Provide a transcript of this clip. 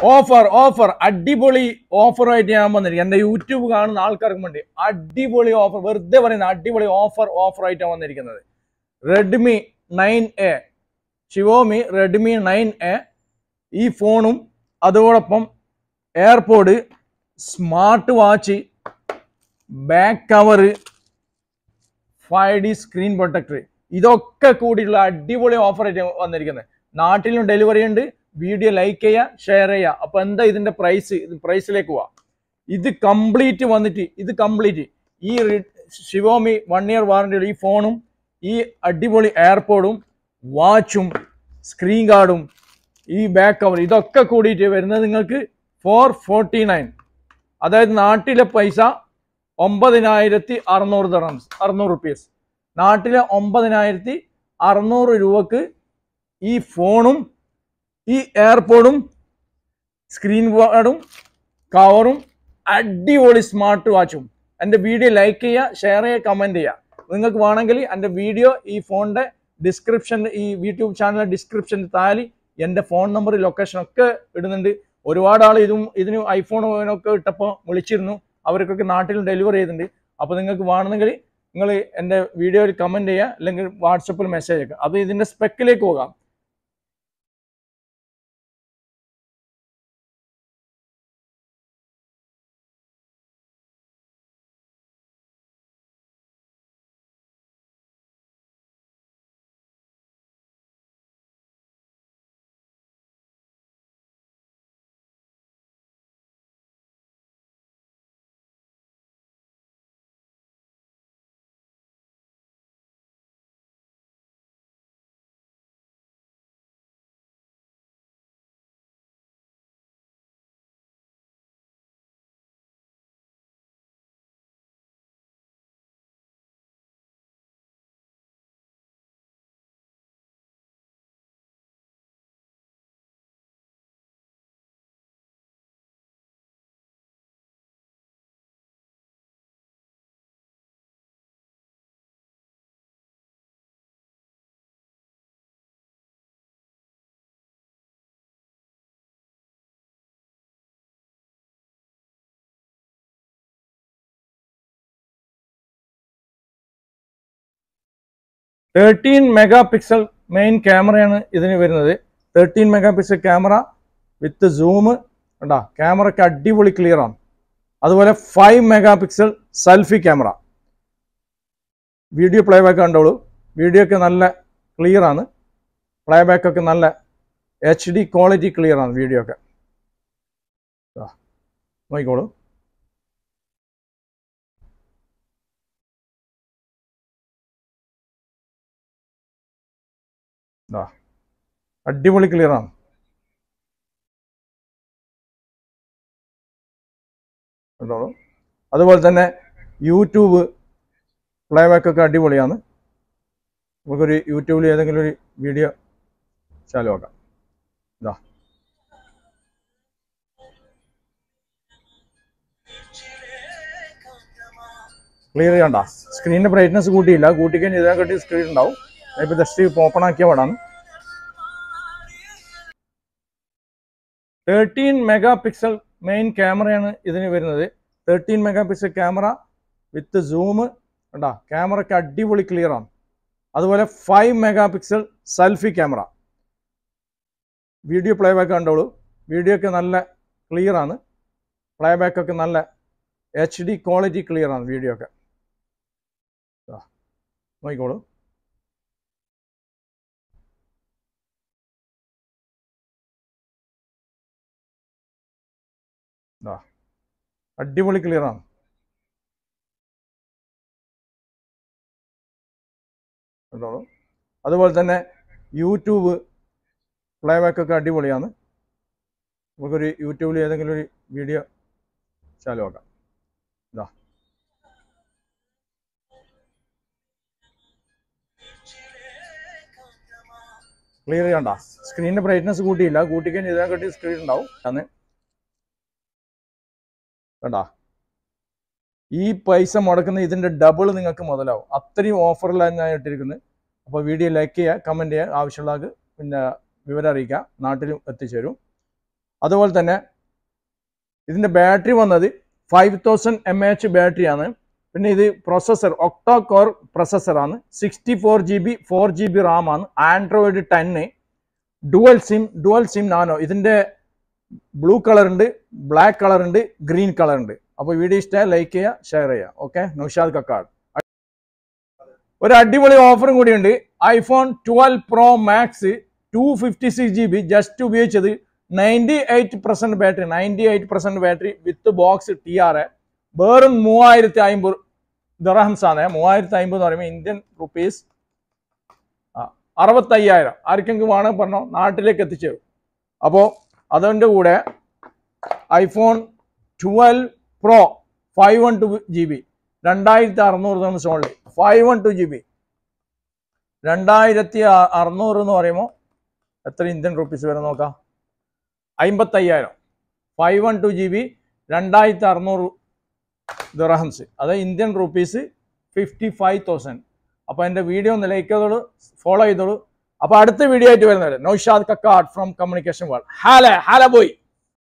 Offer അടിപൊളി ഓഫറായിട്ട് ഞാൻ വന്നിരിക്കും. എൻ്റെ യൂട്യൂബ് കാണുന്ന ആൾക്കാർക്ക് വേണ്ടി അടിപൊളി ഓഫർ, വെറുതെ പറയുന്ന അടിപൊളി ഓഫറായിട്ടാണ് വന്നിരിക്കുന്നത്. റെഡ്മി 9A, ഷിവോമി റെഡ്മി 9A ഈ ഫോണും അതോടൊപ്പം airpod, smart watch, back cover, 5D screen protector, ഇതൊക്കെ കൂടിയുള്ള അടിപൊളി ഓഫറായിട്ട് വന്നിരിക്കുന്നത്. നാട്ടിലും ഡെലിവറി ഉണ്ട്. വീഡിയോ ലൈക്ക് ചെയ്യുക, ഷെയർ ചെയ്യുക. അപ്പോൾ എന്താ ഇതിൻ്റെ പ്രൈസിലേക്ക് പോവാം. ഇത് കംപ്ലീറ്റ് ഈ ഷിവോമി 1 year വാറണ്ടിയുള്ള ഈ ഫോണും ഈ അടിപൊളി എയർപോഡും വാച്ചും സ്ക്രീൻ ഗാർഡും ഈ ബാക്ക് കവർ ഇതൊക്കെ കൂടിയിട്ട് വരുന്നത് നിങ്ങൾക്ക് 449, അതായത് നാട്ടിലെ പൈസ 9600 റുപ്പീസ്. നാട്ടിലെ 9600 രൂപക്ക് ഈ ഫോണും ഈ എയർപോഡും സ്ക്രീൻ ഗാർഡും കവറും അടിപൊളി സ്മാർട്ട് വാച്ചും. എൻ്റെ വീഡിയോ ലൈക്ക് ചെയ്യുക, ഷെയർ ചെയ്യുക, കമൻറ്റ് ചെയ്യുക. നിങ്ങൾക്ക് വേണമെങ്കിൽ എൻ്റെ വീഡിയോ ഈ ഫോണിൻ്റെ ഡിസ്ക്രിപ്ഷൻ, ഈ യൂട്യൂബ് ചാനലിലെ ഡിസ്ക്രിപ്ഷനിൽ താഴെ എൻ്റെ ഫോൺ നമ്പർ, ലൊക്കേഷൻ ഒക്കെ ഇടുന്നുണ്ട്. ഒരുപാട് ആൾ ഇതിന് ഐഫോണൊക്കെ ഇട്ടപ്പോൾ വിളിച്ചിരുന്നു. അവർക്കൊക്കെ നാട്ടിൽ ഡെലിവറി ചെയ്തിട്ടുണ്ട്. അപ്പോൾ നിങ്ങൾക്ക് വേണമെങ്കിൽ നിങ്ങൾ എൻ്റെ വീഡിയോയിൽ കമൻറ്റ് ചെയ്യുക, അല്ലെങ്കിൽ വാട്സപ്പിൽ മെസ്സേജ് അയക്കുക. അപ്പോൾ ഇതിൻ്റെ സ്പെക്കിലേക്ക് പോകാം. തേർട്ടീൻ മെഗാ പിക്സൽ മെയിൻ ക്യാമറയാണ് ഇതിന് വരുന്നത്. 13 മെഗാ പിക്സൽ ക്യാമറ വിത്ത് സൂം കണ്ടാ, ക്യാമറയ്ക്ക് അടിപൊളി ക്ലിയർ ആണ്. അതുപോലെ 5 mega pixel selfie camera. Video play back കണ്ടോളൂ, വീഡിയോ ഒക്കെ നല്ല ക്ലിയർ ആണ്. പ്ലേ ബാക്ക് ഒക്കെ നല്ല HD ക്വാളിറ്റി ക്ലിയർ ആണ് വീഡിയോ ഒക്കെ. നോക്കിക്കോളൂ. അടിപൊളി ക്ലിയർ ആണ്. കണ്ടോളൂ. അതുപോലെ തന്നെ യൂട്യൂബ് പ്ലേ ബാക്ക് ഒക്കെ അടിപൊളിയാണ്. നമുക്കൊരു യൂട്യൂബിൽ ഏതെങ്കിലും ഒരു വീഡിയോ ചാലുവാക്കാം. ഇതാ ക്ലിയർ ചെയ്യണ്ട. സ്ക്രീനിൻ്റെ ബ്രൈറ്റ്നസ് കൂട്ടിയില്ല, കൂട്ടിക്കഴിഞ്ഞാൽ ഇതിനെക്കാട്ടി സ്ക്രീൻ ഉണ്ടാവും. ഇപ്പോൾ ജസ്റ്റ് ഓപ്പൺ ആക്കിയ പാടാണ്. 13 മെഗാ പിക്സൽ മെയിൻ ക്യാമറയാണ് ഇതിന് വരുന്നത്. 13 മെഗാ പിക്സൽ ക്യാമറ വിത്ത് സൂം കണ്ടാ, ക്യാമറയ്ക്ക് അടിപൊളി ക്ലിയർ ആണ്. അതുപോലെ 5 mega pixel selfie camera. Video play back കണ്ടോളൂ, വീഡിയോ ഒക്കെ നല്ല ക്ലിയർ ആണ്. പ്ലേ ബാക്ക് ഒക്കെ നല്ല HD ക്വാളിറ്റി ക്ലിയർ ആണ് വീഡിയോ ഒക്കെ. നോക്കിക്കോളൂ. അടിപൊളി ക്ലിയർ ആണ്. കണ്ടോളൂ. അതുപോലെ തന്നെ യൂട്യൂബ് പ്ലേ ബാക്ക് ഒക്കെ അടിപൊളിയാണ്. നമുക്കൊരു യൂട്യൂബിൽ ഏതെങ്കിലും ഒരു വീഡിയോ ചാലുവാക്കാം. ഇതാ ക്ലിയർ ചെയ്യണ്ട. സ്ക്രീനിൻ്റെ ബ്രൈറ്റ്നസ് കൂട്ടിയില്ല, കൂട്ടിക്കഴിഞ്ഞാൽ ഇതിനെക്കാട്ടി സ്ക്രീൻ ഉണ്ടാവും. അന്ന് കണ്ടാ, ഈ പൈസ മുടക്കുന്ന ഇതിൻ്റെ ഡബിൾ നിങ്ങൾക്ക് മുതലാവും. അത്രയും ഓഫറിലാണ് ഞാൻ ഇട്ടിരിക്കുന്നത്. അപ്പോൾ വീഡിയോ ലൈക്ക് ചെയ്യുക, കമൻറ്റ് ചെയ്യുക, ആവശ്യമുള്ള പിന്നെ വിവരം അറിയിക്കുക. നാട്ടിലും എത്തിച്ചേരും. അതുപോലെ തന്നെ ഇതിൻ്റെ ബാറ്ററി വന്നത് 5000 mAh ബാറ്ററിയാണ്. പിന്നെ ഇത് പ്രൊസസ്സർ ഒക്ടോ കോർ പ്രൊസസ്സറാണ്. 64 GB 4 GB റാം ആണ്. Android 10 dual SIM nano. ഇതിൻ്റെ ബ്ലൂ കളർ ഉണ്ട്, ബ്ലാക്ക് കളർ ഉണ്ട്, ഗ്രീൻ കളർ ഉണ്ട്. അപ്പോൾ വീഡിയോ ഇഷ്ടമായി ലൈക്ക് ചെയ്യുക, ഷെയർ ചെയ്യുക. ഓക്കെ, നൗഷാദ് കക്കാട്. ഒരു അടിപൊളി ഓഫറും കൂടിയുണ്ട്. IPhone 12 Pro Max 256 GB just ഉപയോഗിച്ചത് 98% ബാറ്ററി, 98% ബാറ്ററി വിത്ത് ബോക്സ് TR വെറും 3050 ദിർഹംസ് ആണ്. 3050 എന്ന് പറയുമ്പോൾ ഇന്ത്യൻ റുപ്പീസ് 65,000. ആർക്കെങ്കിലും വേണമെങ്കിൽ പറഞ്ഞോ, നാട്ടിലേക്ക് എത്തിച്ചു തരും. അപ്പോൾ അതിൻ്റെ കൂടെ iPhone 12 Pro 512 GB 2600 dirhams only. 512 GB 2600 എന്ന് പറയുമ്പോൾ എത്ര ഇന്ത്യൻ റുപ്പീസ് വരെ നോക്കാം? 55,000. 512 GB 2600 ദിർഹംസ്, അത് ഇന്ത്യൻ റുപ്പീസ് 55,000. അപ്പോൾ എൻ്റെ വീഡിയോ ഒന്ന് ലൈക്ക് ചെയ്തോളൂ, ഫോളോ ചെയ്തോളൂ. അപ്പോൾ അടുത്ത വീഡിയോ ആയിട്ട് വരുന്നവരെ Naushad Kakkad from communication world. ഹാല ബോയ്.